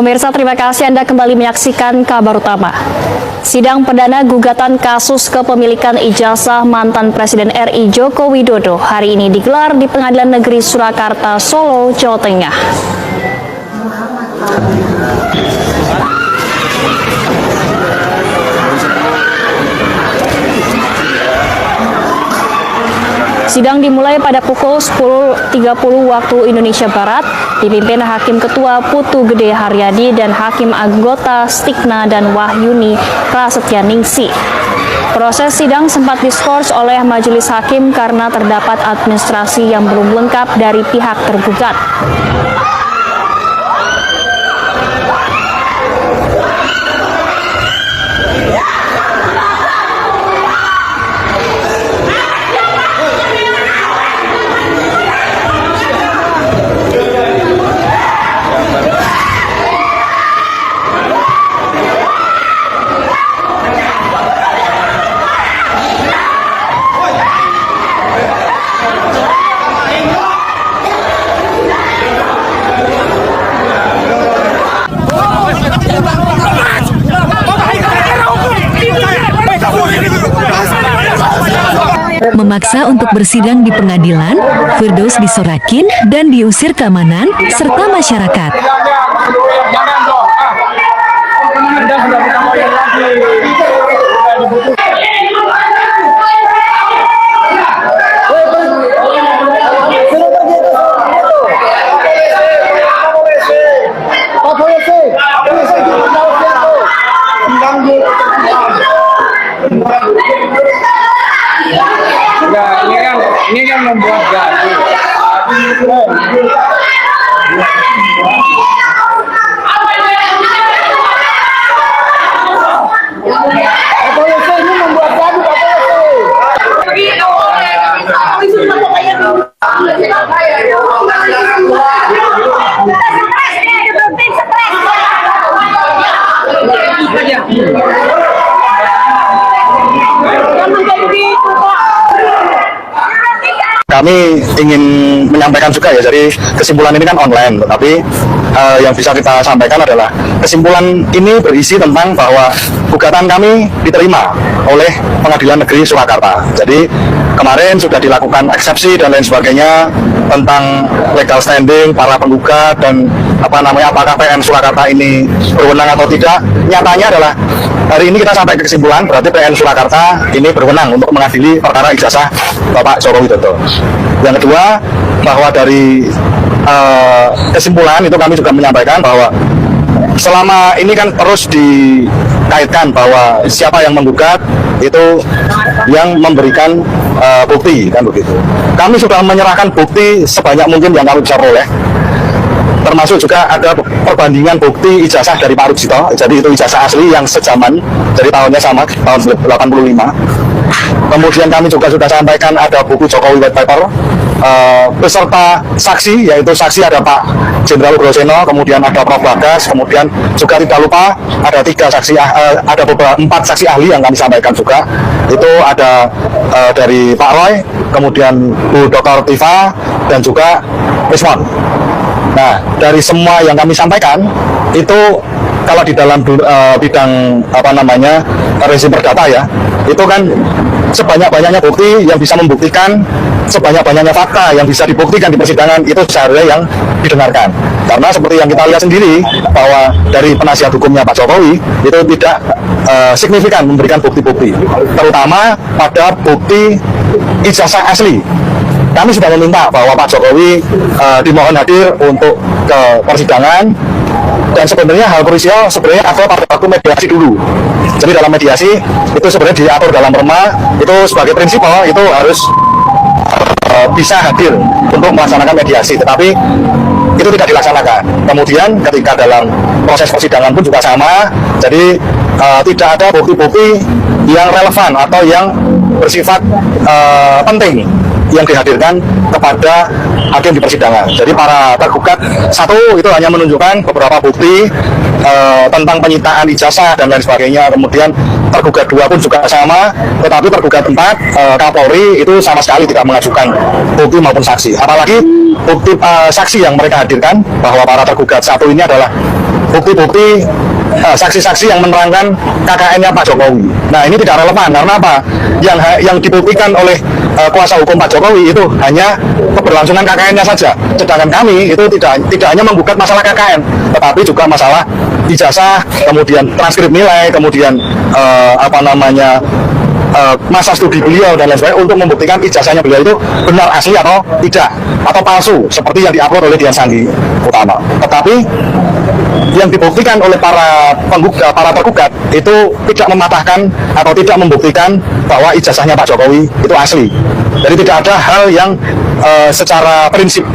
Pemirsa, terima kasih Anda kembali menyaksikan kabar utama. Sidang perdana gugatan kasus kepemilikan ijazah mantan Presiden RI Joko Widodo hari ini digelar di Pengadilan Negeri Surakarta, Solo, Jawa Tengah. Sidang dimulai pada pukul 10.30 waktu Indonesia Barat, dipimpin Hakim Ketua Putu Gede Haryadi dan Hakim Anggota Stigna dan Wahyuni Prasetyaningsih. Proses sidang sempat diskors oleh majelis hakim karena terdapat administrasi yang belum lengkap dari pihak tergugat. Memaksa untuk bersidang di pengadilan, Firdaus disorakin dan diusir keamanan serta masyarakat. Ini kan membuat gaduh. Kami ingin menyampaikan juga ya, jadi kesimpulan ini kan online, tetapi yang bisa kita sampaikan adalah kesimpulan ini berisi tentang bahwa gugatan kami diterima oleh Pengadilan Negeri Surakarta. Jadi kemarin sudah dilakukan eksepsi dan lain sebagainya tentang legal standing para penggugat dan apakah PN Surakarta ini berwenang atau tidak. Nyatanya adalah hari ini kita sampai ke kesimpulan berarti PN Surakarta ini berwenang untuk mengadili perkara ijazah Bapak Joko Widodo. Yang kedua, bahwa dari kesimpulan itu kami juga menyampaikan bahwa selama ini kan terus dikaitkan bahwa siapa yang menggugat itu yang memberikan bukti, kan begitu. Kami sudah menyerahkan bukti sebanyak mungkin yang kami bisa peroleh, termasuk juga ada perbandingan bukti ijazah dari Pak Rujito. Jadi itu ijazah asli yang sejaman, jadi tahunnya sama, tahun 85. Kemudian kami juga sudah sampaikan ada buku Jokowi White Paper beserta saksi, yaitu saksi ada Pak Jenderal Groseno, kemudian ada Prof. Bagas, kemudian juga tidak lupa ada 4 saksi ahli yang kami sampaikan juga. Itu ada dari Pak Roy, kemudian Bu Dr. Tifa, dan juga Rismon. Nah, dari semua yang kami sampaikan itu kalau di dalam bidang rezim perdata ya, itu kan sebanyak-banyaknya bukti yang bisa membuktikan, sebanyak-banyaknya fakta yang bisa dibuktikan di persidangan itu seharusnya yang didengarkan. Karena seperti yang kita lihat sendiri bahwa dari penasihat hukumnya Pak Jokowi itu tidak signifikan memberikan bukti-bukti, terutama pada bukti ijazah asli. Kami sudah meminta bahwa Pak Jokowi dimohon hadir untuk ke persidangan, dan sebenarnya hal krusial sebenarnya ada pada waktu mediasi dulu. Jadi dalam mediasi itu sebenarnya diatur dalam perma, itu sebagai prinsipal itu harus bisa hadir untuk melaksanakan mediasi, tetapi itu tidak dilaksanakan. Kemudian ketika dalam proses persidangan pun juga sama, jadi tidak ada bukti-bukti yang relevan atau yang bersifat penting yang dihadirkan kepada hakim di persidangan. Jadi para tergugat satu itu hanya menunjukkan beberapa bukti tentang penyitaan ijazah dan lain sebagainya. Kemudian tergugat 2 pun juga sama, tetapi tergugat 4 Kapolri itu sama sekali tidak mengajukan bukti maupun saksi. Apalagi bukti saksi yang mereka hadirkan bahwa para tergugat 1 ini adalah bukti-bukti saksi-saksi yang menerangkan KKN-nya Pak Jokowi. Nah, ini tidak relevan karena apa? Yang dibuktikan oleh kuasa hukum Pak Jokowi itu hanya keberlangsungan KKN-nya saja. Sedangkan kami itu tidak hanya menggugat masalah KKN, tetapi juga masalah ijazah, kemudian transkrip nilai, kemudian masa studi beliau dan lain sebagainya untuk membuktikan ijazahnya beliau itu benar asli atau tidak, atau palsu seperti yang diupload oleh Dian Sandi Utama. Tetapi yang dibuktikan oleh para tergugat itu tidak mematahkan atau tidak membuktikan bahwa ijazahnya Pak Jokowi itu asli. Jadi tidak ada hal yang secara prinsip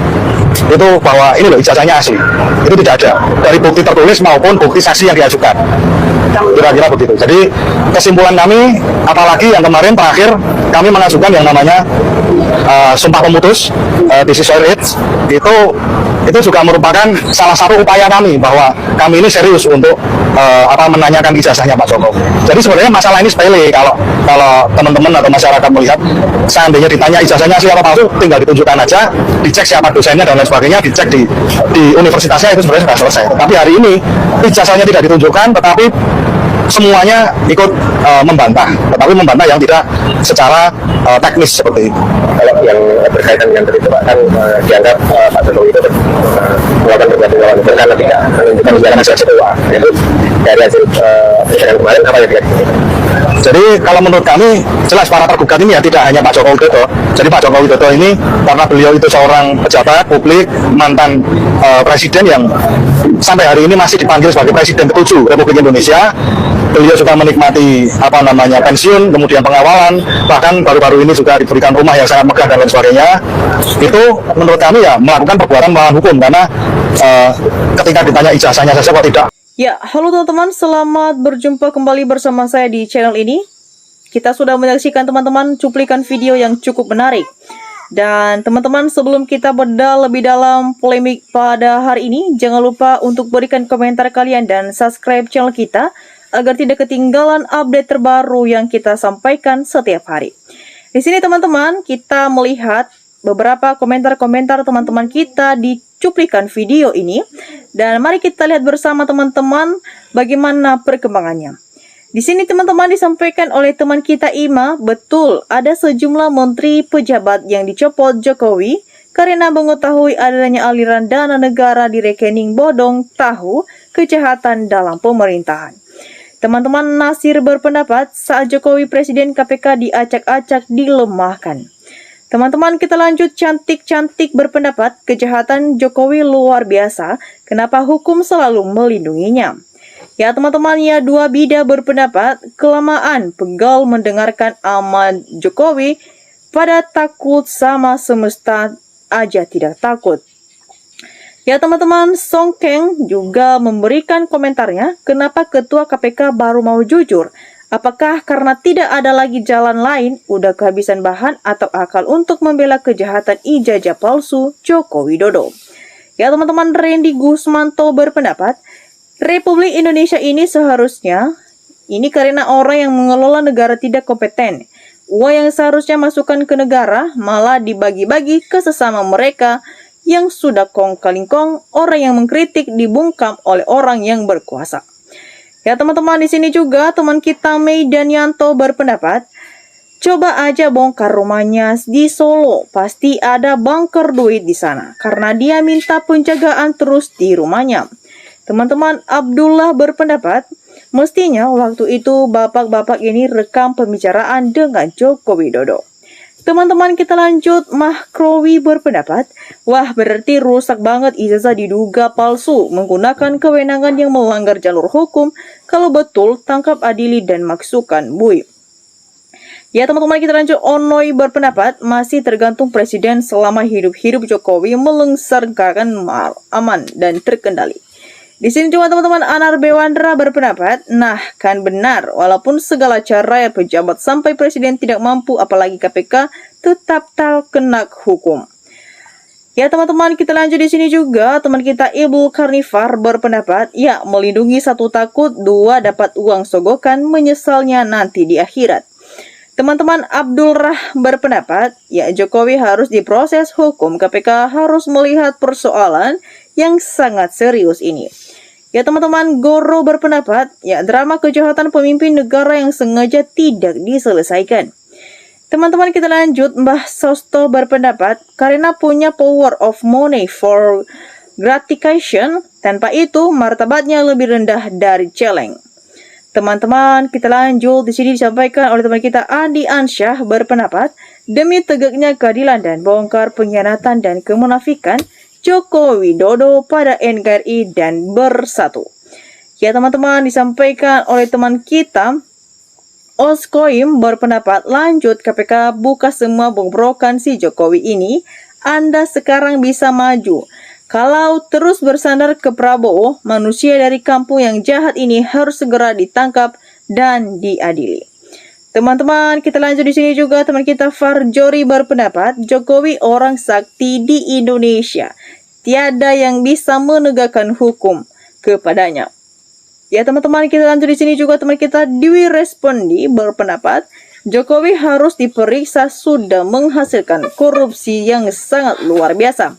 itu bahwa ini loh ijazahnya asli, itu tidak ada dari bukti tertulis maupun bukti saksi yang diajukan, kira-kira begitu. Jadi kesimpulan kami, apalagi yang kemarin terakhir kami mengajukan yang namanya sumpah pemutus decision itu juga merupakan salah satu upaya kami bahwa kami ini serius untuk menanyakan ijazahnya Pak Jokowi. Jadi sebenarnya masalah ini sepele kalau teman-teman atau masyarakat melihat, seandainya ditanya ijazahnya asli atau palsu, tinggal ditunjukkan aja, dicek siapa dosennya dan lain sebagainya, dicek di universitasnya, itu sebenarnya sudah selesai. Tapi hari ini ijazahnya tidak ditunjukkan, tetapi semuanya ikut membantah, tetapi membantah yang tidak secara teknis seperti itu. Kalau yang berkaitan dengan itu Pak, kan dianggap Pak Jokowi itu melakukan perbuatan melawan hukum karena tidak menunjukkan ujaran kebencian. Itu dari hasil persidangan kemarin apa yang dikatakan? Jadi kalau menurut kami jelas para tergugat ini ya tidak hanya Pak Joko Widodo. Jadi Pak Joko Widodo ini karena beliau itu seorang pejabat publik, mantan presiden yang sampai hari ini masih dipanggil sebagai presiden ke-7 Republik Indonesia. Beliau juga menikmati pensiun, kemudian pengawalan, bahkan baru-baru ini juga diberikan rumah yang sangat megah dan lain sebagainya. Itu menurut kami ya melakukan perbuatan melawan hukum karena ketika ditanya ijazahnya saja kok tidak. Ya, halo teman-teman, selamat berjumpa kembali bersama saya di channel ini. Kita sudah menyaksikan teman-teman cuplikan video yang cukup menarik. Dan teman-teman, sebelum kita bedah lebih dalam polemik pada hari ini, jangan lupa untuk berikan komentar kalian dan subscribe channel kita agar tidak ketinggalan update terbaru yang kita sampaikan setiap hari. Di sini teman-teman, kita melihat beberapa komentar-komentar teman-teman kita di cuplikan video ini, dan mari kita lihat bersama teman-teman bagaimana perkembangannya. Di sini teman-teman disampaikan oleh teman kita Ima, betul ada sejumlah menteri pejabat yang dicopot Jokowi karena mengetahui adanya aliran dana negara di rekening bodong tahu kejahatan dalam pemerintahan. Teman-teman Nasir berpendapat saat Jokowi Presiden KPK diacak-acak dilemahkan. Teman-teman kita lanjut, cantik-cantik berpendapat kejahatan Jokowi luar biasa, kenapa hukum selalu melindunginya. Ya teman-teman ya, Dua Bida berpendapat kelamaan pegal mendengarkan aman Jokowi pada takut sama semesta aja tidak takut. Ya teman-teman, Songkeng juga memberikan komentarnya kenapa ketua KPK baru mau jujur. Apakah karena tidak ada lagi jalan lain, udah kehabisan bahan atau akal untuk membela kejahatan ijazah palsu Joko Widodo? Ya teman-teman, Randy Gusmanto berpendapat, Republik Indonesia ini seharusnya, ini karena orang yang mengelola negara tidak kompeten. Uang yang seharusnya masukkan ke negara, malah dibagi-bagi ke sesama mereka yang sudah kong-kalingkong, orang yang mengkritik dibungkam oleh orang yang berkuasa. Ya teman-teman, di sini juga teman kita Mei Danianto berpendapat, coba aja bongkar rumahnya di Solo, pasti ada bunker duit di sana karena dia minta penjagaan terus di rumahnya. Teman-teman Abdullah berpendapat, mestinya waktu itu bapak-bapak ini rekam pembicaraan dengan Joko Widodo. Teman-teman kita lanjut, Mahkrowi berpendapat, wah berarti rusak banget ijazah diduga palsu menggunakan kewenangan yang melanggar jalur hukum. Kalau betul tangkap, adili dan masukkan bui. Ya teman-teman kita lanjut, Onoy berpendapat masih tergantung presiden selama hidup-hidup Jokowi melengsarkan aman dan terkendali. Di sini juga teman-teman Anar Bewandra berpendapat, nah kan benar, walaupun segala cara ya pejabat sampai presiden tidak mampu, apalagi KPK tetap terkena hukum. Ya teman-teman kita lanjut, di sini juga teman kita Ibu Karnifar berpendapat, ya melindungi satu takut, dua dapat uang sogokan, menyesalnya nanti di akhirat. Teman-teman Abdul Rah berpendapat, ya Jokowi harus diproses hukum, KPK harus melihat persoalan yang sangat serius ini. Ya teman-teman, Goro berpendapat, ya drama kejahatan pemimpin negara yang sengaja tidak diselesaikan. Teman-teman kita lanjut, Mbah Sosto berpendapat, karena punya power of money for gratification, tanpa itu martabatnya lebih rendah dari celeng. Teman-teman kita lanjut, di sini disampaikan oleh teman kita Andi Ansyah berpendapat, demi tegaknya keadilan dan bongkar pengkhianatan dan kemunafikan, Joko Widodo pada NKRI dan bersatu. Ya teman-teman, disampaikan oleh teman kita Oskoim berpendapat, lanjut KPK buka semua bongkrokan si Jokowi ini, Anda sekarang bisa maju. Kalau terus bersandar ke Prabowo, manusia dari kampung yang jahat ini harus segera ditangkap dan diadili. Teman-teman, kita lanjut di sini juga teman kita Farjori berpendapat, Jokowi orang sakti di Indonesia. Tiada yang bisa menegakkan hukum kepadanya. Ya teman-teman, kita lanjut di sini juga teman kita Dwi Respondi berpendapat, Jokowi harus diperiksa sudah menghasilkan korupsi yang sangat luar biasa.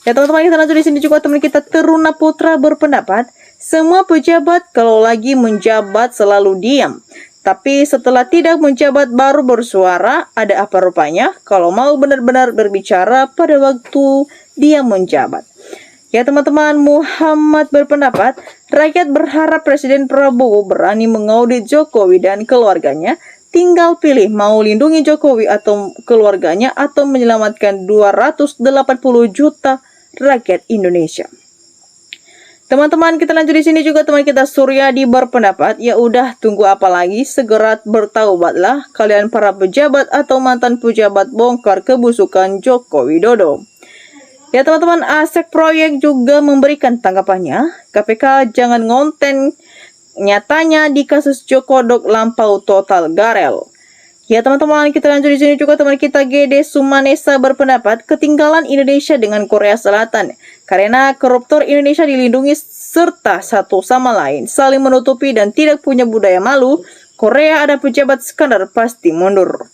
Ya teman-teman, kita lanjut di sini juga teman kita Teruna Putra berpendapat, semua pejabat kalau lagi menjabat selalu diam. Tapi setelah tidak menjabat baru bersuara, ada apa rupanya kalau mau benar-benar berbicara pada waktu dia menjabat. Ya teman-teman, Muhammad berpendapat, rakyat berharap Presiden Prabowo berani mengaudit Jokowi dan keluarganya, tinggal pilih mau lindungi Jokowi atau keluarganya atau menyelamatkan 280 juta rakyat Indonesia. Teman-teman, kita lanjut di sini juga teman kita Suryadi berpendapat, ya udah tunggu apa lagi, segera bertaubatlah kalian para pejabat atau mantan pejabat bongkar kebusukan Joko Widodo. Ya teman-teman, Asek Proyek juga memberikan tanggapannya, KPK jangan ngonten, nyatanya di kasus Jokodok lampau total garel. Ya teman-teman, kita lanjut di sini juga teman kita Gede Sumanesa berpendapat, ketinggalan Indonesia dengan Korea Selatan karena koruptor Indonesia dilindungi serta satu sama lain saling menutupi dan tidak punya budaya malu. Korea ada pejabat skandal pasti mundur.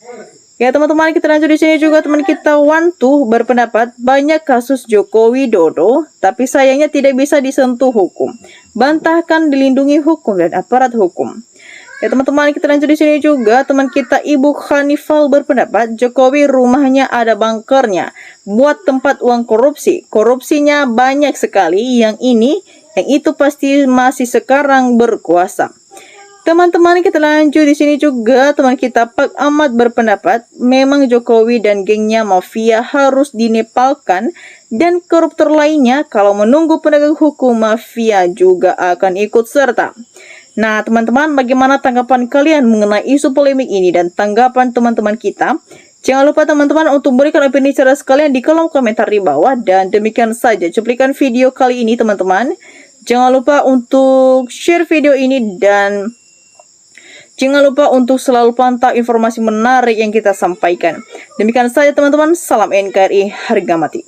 Ya teman-teman, kita lanjut di sini juga teman kita Wantu berpendapat, banyak kasus Joko Widodo tapi sayangnya tidak bisa disentuh hukum. Bantahkan dilindungi hukum dan aparat hukum. Ya teman-teman, kita lanjut di sini juga teman kita Ibu Khanifal berpendapat, Jokowi rumahnya ada bunkernya buat tempat uang korupsi. Korupsinya banyak sekali, yang itu pasti masih sekarang berkuasa. Teman-teman, kita lanjut di sini juga teman kita Pak Ahmad berpendapat, memang Jokowi dan gengnya mafia harus dinepalkan dan koruptor lainnya kalau menunggu penegak hukum mafia juga akan ikut serta. Nah teman-teman, bagaimana tanggapan kalian mengenai isu polemik ini dan tanggapan teman-teman kita? Jangan lupa teman-teman untuk berikan opini cerdas kalian di kolom komentar di bawah. Dan demikian saja cuplikan video kali ini teman-teman. Jangan lupa untuk share video ini dan jangan lupa untuk selalu pantau informasi menarik yang kita sampaikan. Demikian saja teman-teman, salam NKRI harga mati.